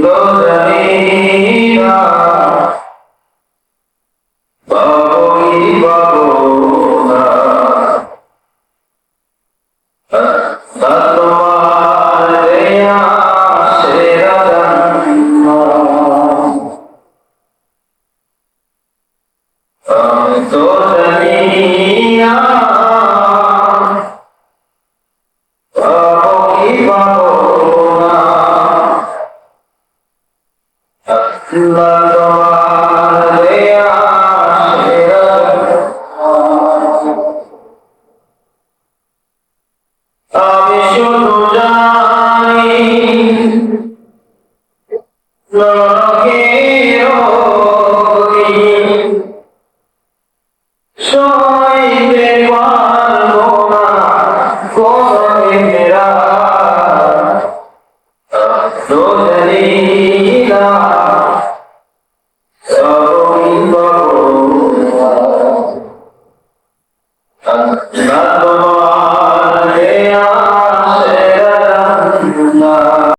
তো জানি না পাবো কি পাবো না, তোমার দেয়া সেরা জান্নাত। আমি তো জানি না পাবো কি পাবো না, আল্লাহ তোমার দেয়া সেরা জান্নাত। আমি শুধু জানি নরকের অগ্নি সইতে পারবো না কোনদিন রাত। তো জানি না